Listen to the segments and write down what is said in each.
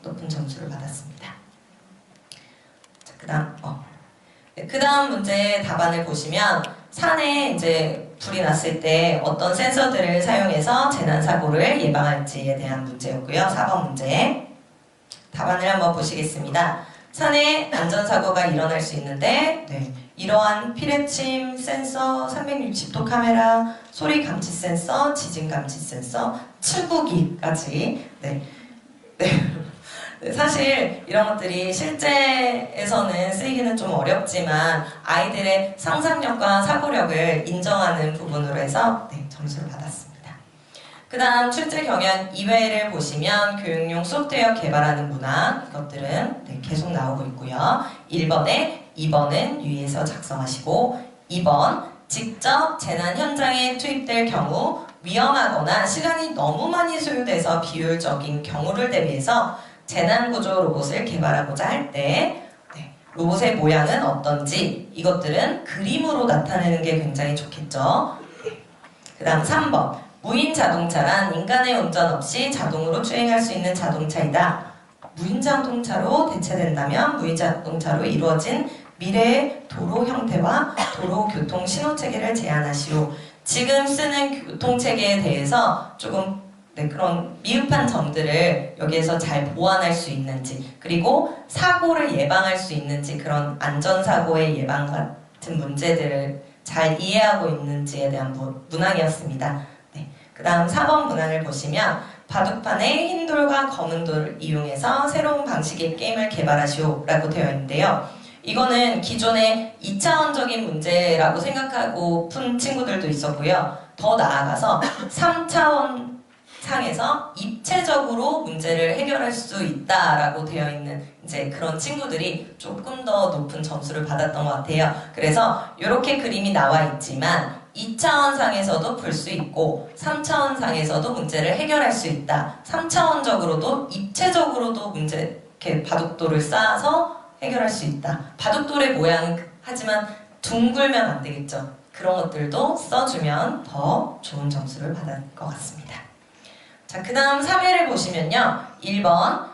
높은 점수를 받았습니다. 자, 그 다음 문제 답안을 보시면 산에 이제 불이 났을 때 어떤 센서들을 사용해서 재난사고를 예방할지에 대한 문제였고요. 4번 문제 답안을 한번 보시겠습니다. 산에 안전사고가 일어날 수 있는데 이러한 피뢰침 센서, 360도 카메라, 소리 감지 센서, 지진 감지 센서, 칠구기까지 사실 이런 것들이 실제에서는 쓰이기는 좀 어렵지만 아이들의 상상력과 사고력을 인정하는 부분으로 해서 점수를 받았습니다. 그 다음 출제 경향 이외를 보시면 교육용 소프트웨어 개발하는 문항 이것들은 계속 나오고 있고요. 1번에 2번은 유의해서 작성하시고 2번 직접 재난 현장에 투입될 경우 위험하거나 시간이 너무 많이 소요돼서 비효율적인 경우를 대비해서 재난구조 로봇을 개발하고자 할 때 로봇의 모양은 어떤지 이것들은 그림으로 나타내는 게 굉장히 좋겠죠. 그 다음 3번 무인 자동차란 인간의 운전 없이 자동으로 주행할 수 있는 자동차이다. 무인 자동차로 대체된다면 무인 자동차로 이루어진 미래의 도로 형태와 도로 교통 신호체계를 제안하시오. 지금 쓰는 교통체계에 대해서 조금 그런 미흡한 점들을 여기에서 잘 보완할 수 있는지 그리고 사고를 예방할 수 있는지 그런 안전사고의 예방 같은 문제들을 잘 이해하고 있는지에 대한 문항이었습니다. 그 다음 4번 문항을 보시면 바둑판에 흰 돌과 검은 돌을 이용해서 새로운 방식의 게임을 개발하시오 라고 되어 있는데요. 이거는 기존의 2차원적인 문제라고 생각하고 푼 친구들도 있었고요. 더 나아가서 3차원 상에서 입체적으로 문제를 해결할 수 있다라고 되어 있는 이제 그런 친구들이 조금 더 높은 점수를 받았던 것 같아요. 그래서 이렇게 그림이 나와 있지만 2차원 상에서도 풀 수 있고 3차원 상에서도 문제를 해결할 수 있다. 3차원적으로도 입체적으로도 문제 이렇게 바둑돌을 쌓아서 해결할 수 있다. 바둑돌의 모양은 하지만 둥글면 안 되겠죠. 그런 것들도 써주면 더 좋은 점수를 받을 것 같습니다. 자, 그 다음 3회를 보시면요. 1번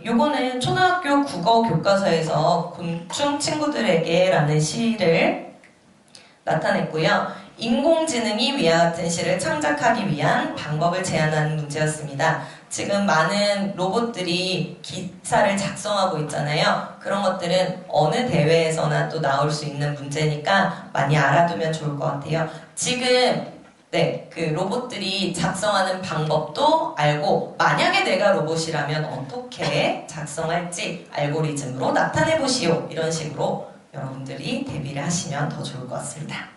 요거는 초등학교 국어 교과서에서 곤충 친구들에게 라는 시를 나타냈고요. 인공지능이 위와 같은 시를 창작하기 위한 방법을 제안하는 문제였습니다. 지금 많은 로봇들이 기사를 작성하고 있잖아요. 그런 것들은 어느 대회에서나 또 나올 수 있는 문제니까 많이 알아두면 좋을 것 같아요. 지금 그 로봇들이 작성하는 방법도 알고 만약에 내가 로봇이라면 어떻게 작성할지 알고리즘으로 나타내보시오. 이런 식으로 여러분들이 대비를 하시면 더 좋을 것 같습니다.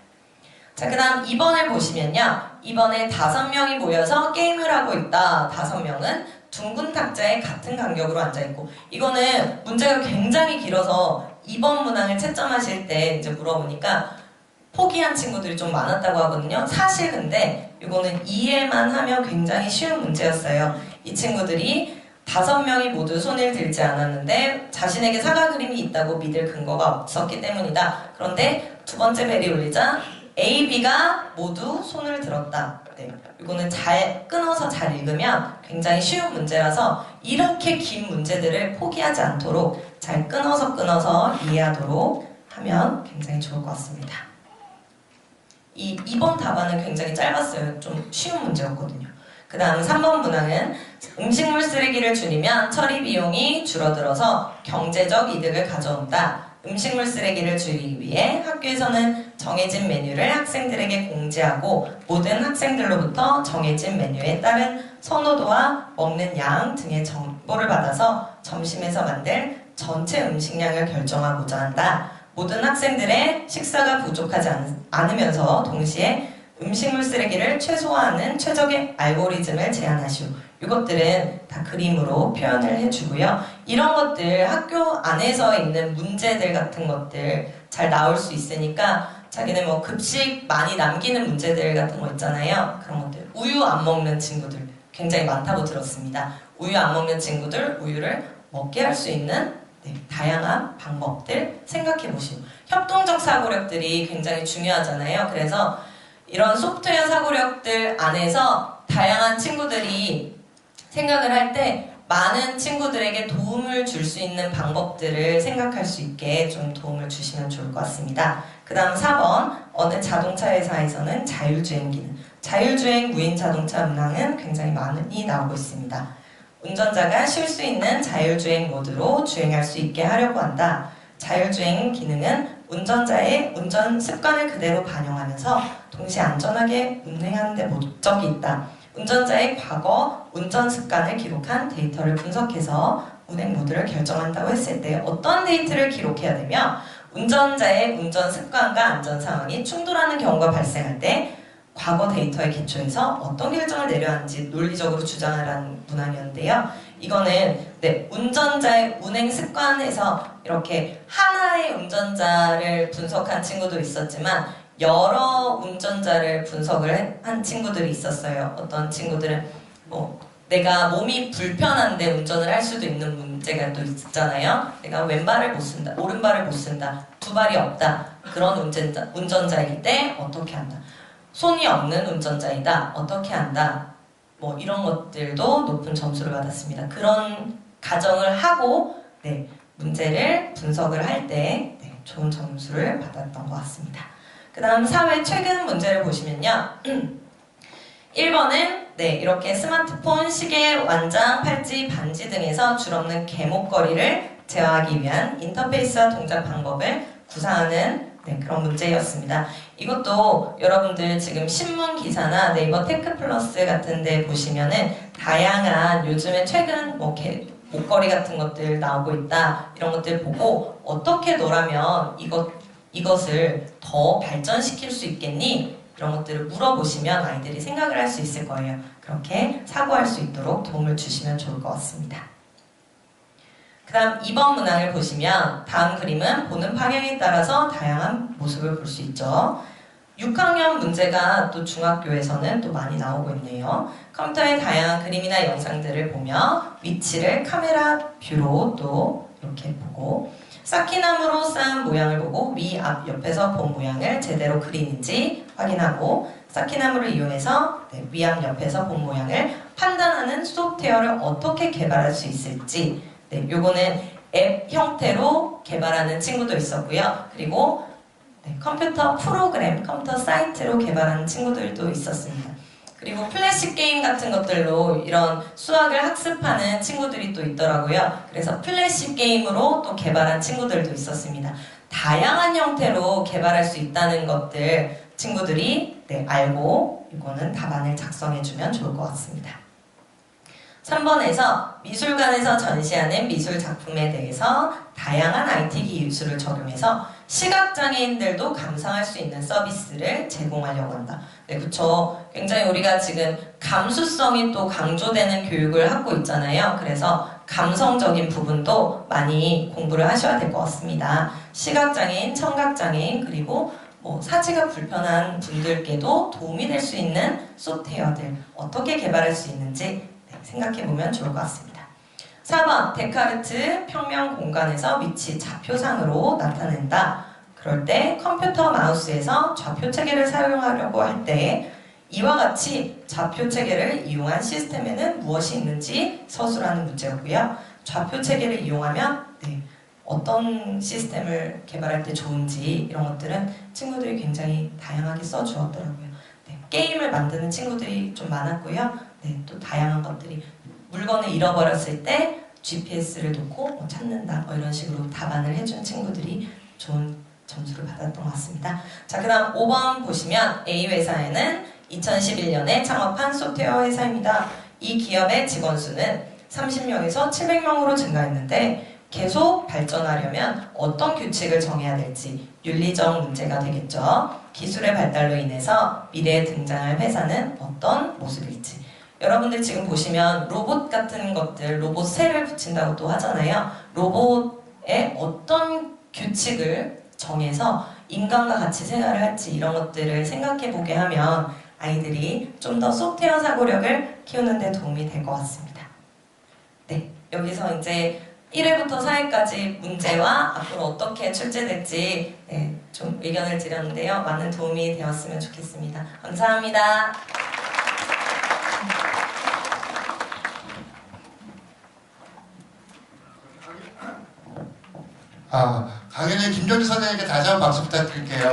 자, 그 다음 2번을 보시면요. 2번에 5명이 모여서 게임을 하고 있다. 5명은 둥근 탁자에 같은 간격으로 앉아있고 이거는 문제가 굉장히 길어서 2번 문항을 채점하실 때 이제 물어보니까 포기한 친구들이 좀 많았다고 하거든요. 사실 근데 이거는 이해만 하면 굉장히 쉬운 문제였어요. 이 친구들이 5명이 모두 손을 들지 않았는데 자신에게 사과 그림이 있다고 믿을 근거가 없었기 때문이다. 그런데 두 번째 벨이 울리자 A, B가 모두 손을 들었다. 이거는 잘 끊어서 잘 읽으면 굉장히 쉬운 문제라서 이렇게 긴 문제들을 포기하지 않도록 잘 끊어서 이해하도록 하면 굉장히 좋을 것 같습니다. 이 2번 답안은 굉장히 짧았어요. 좀 쉬운 문제였거든요. 그 다음 3번 문항은 음식물 쓰레기를 줄이면 처리 비용이 줄어들어서 경제적 이득을 가져온다. 음식물 쓰레기를 줄이기 위해 학교에서는 정해진 메뉴를 학생들에게 공지하고 모든 학생들로부터 정해진 메뉴에 따른 선호도와 먹는 양 등의 정보를 받아서 점심에서 만들 전체 음식량을 결정하고자 한다. 모든 학생들의 식사가 부족하지 않으면서 동시에 음식물 쓰레기를 최소화하는 최적의 알고리즘을 제안하시오. 이것들은 다 그림으로 표현을 해주고요. 이런 것들 학교 안에서 있는 문제들 같은 것들 잘 나올 수 있으니까 자기네 뭐 급식 많이 남기는 문제들 같은 거 있잖아요. 그런 것들 우유 안 먹는 친구들 굉장히 많다고 들었습니다. 우유 안 먹는 친구들 우유를 먹게 할 수 있는 다양한 방법들 생각해 보시고 협동적 사고력들이 굉장히 중요하잖아요. 그래서 이런 소프트웨어 사고력들 안에서 다양한 친구들이 생각을 할 때 많은 친구들에게 도움을 줄 수 있는 방법들을 생각할 수 있게 좀 도움을 주시면 좋을 것 같습니다. 그 다음 4번, 어느 자동차 회사에서는 자율주행 기능. 자율주행 무인 자동차 문항은 굉장히 많이 나오고 있습니다. 운전자가 쉴 수 있는 자율주행 모드로 주행할 수 있게 하려고 한다. 자율주행 기능은 운전자의 운전 습관을 그대로 반영하면서 동시에 안전하게 운행하는 데 목적이 있다. 운전자의 과거 운전 습관을 기록한 데이터를 분석해서 운행 모드를 결정한다고 했을 때 어떤 데이터를 기록해야 되며 운전자의 운전 습관과 안전 상황이 충돌하는 경우가 발생할 때 과거 데이터에 기초해서 어떤 결정을 내려야 하는지 논리적으로 주장하라는 문항이었는데요. 이거는 운전자의 운행 습관에서 이렇게 하나의 운전자를 분석한 친구도 있었지만 여러 운전자를 분석을 한 친구들이 있었어요. 어떤 친구들은 내가 몸이 불편한데 운전을 할 수도 있는 문제가 또 있잖아요. 내가 왼발을 못 쓴다, 오른발을 못 쓴다, 두 발이 없다. 그런 운전자일 때 어떻게 한다. 손이 없는 운전자이다. 어떻게 한다. 이런 것들도 높은 점수를 받았습니다. 그런 가정을 하고 문제를 분석을 할 때 좋은 점수를 받았던 것 같습니다. 그 다음 사회 최근 문제를 보시면요. 1번은 이렇게 스마트폰, 시계, 완장, 팔찌, 반지 등에서 줄없는 개목걸이를 제어하기 위한 인터페이스와 동작 방법을 구사하는 그런 문제였습니다. 이것도 여러분들 지금 신문 기사나 네이버 테크플러스 같은 데 보시면은 다양한 요즘에 최근 목걸이 같은 것들 나오고 있다. 이런 것들 보고 어떻게 너라면 이것을 더 발전시킬 수 있겠니? 이런 것들을 물어보시면 아이들이 생각을 할 수 있을 거예요. 그렇게 사고할 수 있도록 도움을 주시면 좋을 것 같습니다. 그 다음 2번 문항을 보시면 다음 그림은 보는 방향에 따라서 다양한 모습을 볼 수 있죠. 6학년 문제가 또 중학교에서는 또 많이 나오고 있네요. 컴퓨터의 다양한 그림이나 영상들을 보며 위치를 카메라 뷰로 또 이렇게 보고 쌓기나무로 쌓은 모양을 보고 위, 앞, 옆에서 본 모양을 제대로 그리는지 확인하고 쌓기나무를 이용해서 위, 앞, 옆에서 본 모양을 판단하는 소프트웨어를 어떻게 개발할 수 있을지 요거는 앱 형태로 개발하는 친구도 있었고요. 그리고 컴퓨터 프로그램, 컴퓨터 사이트로 개발하는 친구들도 있었습니다. 그리고 플래시 게임 같은 것들로 이런 수학을 학습하는 친구들이 또 있더라고요. 그래서 플래시 게임으로 또 개발한 친구들도 있었습니다. 다양한 형태로 개발할 수 있다는 것들 친구들이 알고 이거는 답안을 작성해주면 좋을 것 같습니다. 3번에서 미술관에서 전시하는 미술 작품에 대해서 다양한 IT 기술을 적용해서 시각장애인들도 감상할 수 있는 서비스를 제공하려고 한다. 그쵸. 굉장히 우리가 지금 감수성이 또 강조되는 교육을 하고 있잖아요. 그래서 감성적인 부분도 많이 공부를 하셔야 될 것 같습니다. 시각장애인, 청각장애인, 그리고 사지가 불편한 분들께도 도움이 될 수 있는 소프트웨어들 어떻게 개발할 수 있는지 생각해보면 좋을 것 같습니다. 4번 데카르트 평면 공간에서 위치 좌표상으로 나타낸다. 그럴 때 컴퓨터 마우스에서 좌표 체계를 사용하려고 할 때 이와 같이 좌표 체계를 이용한 시스템에는 무엇이 있는지 서술하는 문제였고요. 좌표 체계를 이용하면 어떤 시스템을 개발할 때 좋은지 이런 것들은 친구들이 굉장히 다양하게 써주었더라고요. 게임을 만드는 친구들이 좀 많았고요. 또 다양한 것들이 물건을 잃어버렸을 때 GPS를 놓고 찾는다 이런 식으로 답안을 해준 친구들이 좋은 점수를 받았던 것 같습니다. 자, 그 다음 5번 보시면 A 회사에는 2011년에 창업한 소프트웨어 회사입니다. 이 기업의 직원 수는 30명에서 700명으로 증가했는데 계속 발전하려면 어떤 규칙을 정해야 될지 윤리적 문제가 되겠죠. 기술의 발달로 인해서 미래에 등장할 회사는 어떤 모습일지. 여러분들 지금 보시면 로봇 같은 것들, 로봇 새를 붙인다고 또 하잖아요. 로봇에 어떤 규칙을 정해서 인간과 같이 생활을 할지 이런 것들을 생각해보게 하면 아이들이 좀 더 소프트웨어 사고력을 키우는 데 도움이 될 것 같습니다. 여기서 이제 1회부터 4회까지 문제와 앞으로 어떻게 출제될지 좀 의견을 드렸는데요. 많은 도움이 되었으면 좋겠습니다. 감사합니다. 강연의 김정주 선생님께 다시 한번 박수 부탁드릴게요.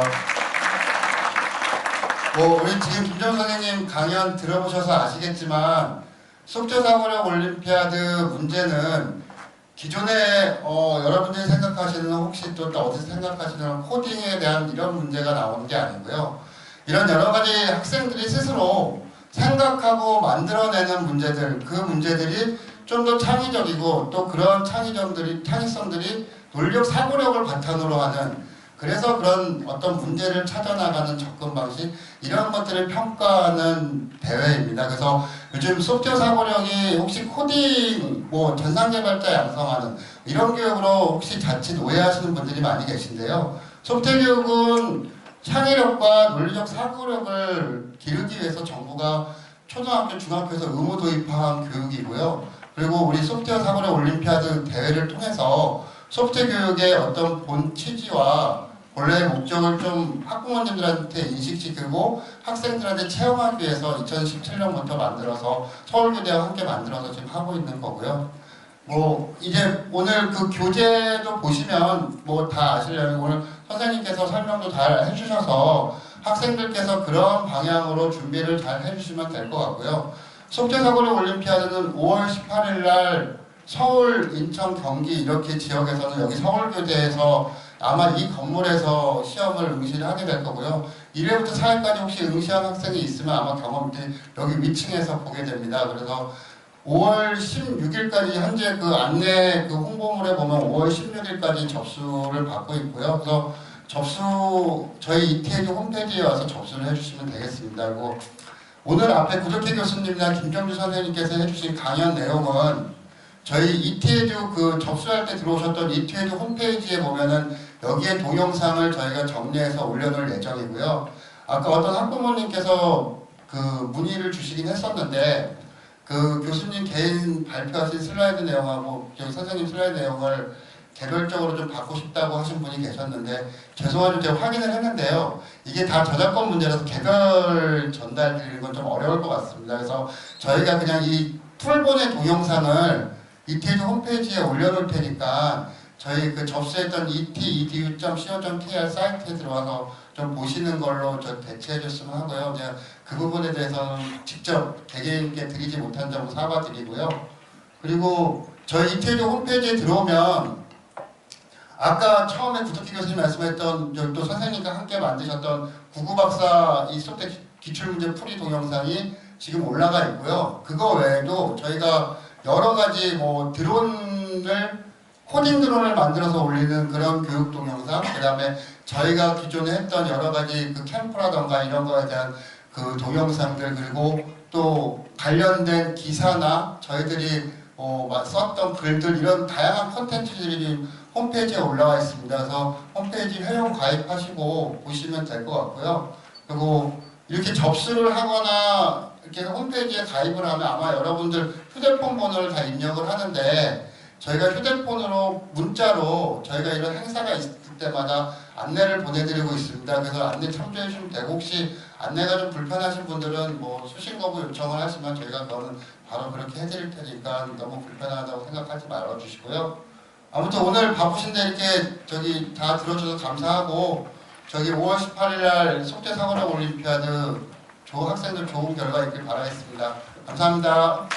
우리 지금 김정주 선생님 강연 들어보셔서 아시겠지만 속죄사고력 올림피아드 문제는 기존에 여러분들이 생각하시는 혹시 또 어디서 생각하시는 코딩에 대한 이런 문제가 나오는 게 아니고요. 이런 여러 가지 학생들이 스스로 생각하고 만들어내는 문제들, 그 문제들이 좀 더 창의적이고 또 그런 창의성들이 논리적 사고력을 바탕으로 하는, 그래서 그런 어떤 문제를 찾아나가는 접근 방식, 이런 것들을 평가하는 대회입니다. 그래서 요즘 소프트웨어 사고력이 혹시 코딩, 전산개발자 양성하는 이런 교육으로 혹시 자칫 오해하시는 분들이 많이 계신데요. 소프트웨어 교육은 창의력과 논리적 사고력을 기르기 위해서 정부가 초등학교, 중학교에서 의무 도입한 교육이고요. 그리고 우리 소프트웨어 사고력 올림피아드 대회를 통해서 소프트웨어 교육의 어떤 본 취지와 본래의 목적을 좀 학부모님들한테 인식시키고 학생들한테 체험하기 위해서 2017년부터 만들어서 서울교대와 함께 만들어서 지금 하고 있는 거고요. 이제 오늘 그 교재도 보시면 다 아시려면 오늘 선생님께서 설명도 잘 해주셔서 학생들께서 그런 방향으로 준비를 잘 해주시면 될 것 같고요. 속죄사고력 올림피아드는 5월 18일 날 서울, 인천, 경기 이렇게 지역에서는 여기 서울교대에서 아마 이 건물에서 시험을 응시를 하게 될 거고요. 1회부터 4회까지 혹시 응시한 학생이 있으면 아마 경험들이 여기 위층에서 보게 됩니다. 그래서 5월 16일까지 현재 그 안내 그 홍보물에 보면 5월 16일까지 접수를 받고 있고요. 그래서 저희 이태주 홈페이지에 와서 접수를 해주시면 되겠습니다. 그리고 오늘 앞에 구덕희 교수님이나 김정주 선생님께서 해주신 강연 내용은 저희 이태주 그 접수할 때 들어오셨던 이태주 홈페이지에 보면은 여기에 동영상을 저희가 정리해서 올려놓을 예정이고요. 아까 어떤 학부모님께서 그 문의를 주시긴 했었는데 그 교수님 개인 발표하신 슬라이드 내용하고 저희 선생님 슬라이드 내용을 개별적으로 좀 받고 싶다고 하신 분이 계셨는데 죄송하지만 제가 확인을 했는데요. 이게 다 저작권 문제라서 개별 전달 드리는 건 좀 어려울 것 같습니다. 그래서 저희가 그냥 이 풀본의 동영상을 이태주 홈페이지에 올려놓을 테니까 저희 그 접수했던 etedu.co.kr 사이트에 들어와서 좀 보시는 걸로 좀 대체해 줬으면 하고요. 제가 그 부분에 대해서는 직접 개개인께 드리지 못한 점을 사과드리고요. 그리고 저희 이태주 홈페이지에 들어오면 아까 처음에 구덕희 교수님 말씀했던 또 선생님과 함께 만드셨던 구구박사 이 속대 기출문제 풀이 동영상이 지금 올라가 있고요. 그거 외에도 저희가 여러 가지 코딩 드론을 만들어서 올리는 그런 교육 동영상, 그 다음에 저희가 기존에 했던 여러 가지 그 캠프라던가 이런 거에 대한 그 동영상들, 그리고 또 관련된 기사나 저희들이 썼던 글들, 이런 다양한 콘텐츠들이 홈페이지에 올라와 있습니다. 그래서 홈페이지 회원 가입하시고 보시면 될 것 같고요. 그리고 이렇게 접수를 하거나 이렇게 홈페이지에 가입을 하면 아마 여러분들 휴대폰 번호를 다 입력을 하는데 저희가 휴대폰으로 문자로 저희가 이런 행사가 있을 때마다 안내를 보내드리고 있습니다. 그래서 안내 참조해 주시면 되고 혹시 안내가 좀 불편하신 분들은 수신 거부 요청을 하시면 저희가 그거는 바로 그렇게 해드릴 테니까 너무 불편하다고 생각하지 말아주시고요. 아무튼 오늘 바쁘신데 이렇게 다 들어주셔서 감사하고 5월 18일 날 속죄사고력 올림피아드 학생들 좋은 결과 있길 바라겠습니다. 감사합니다.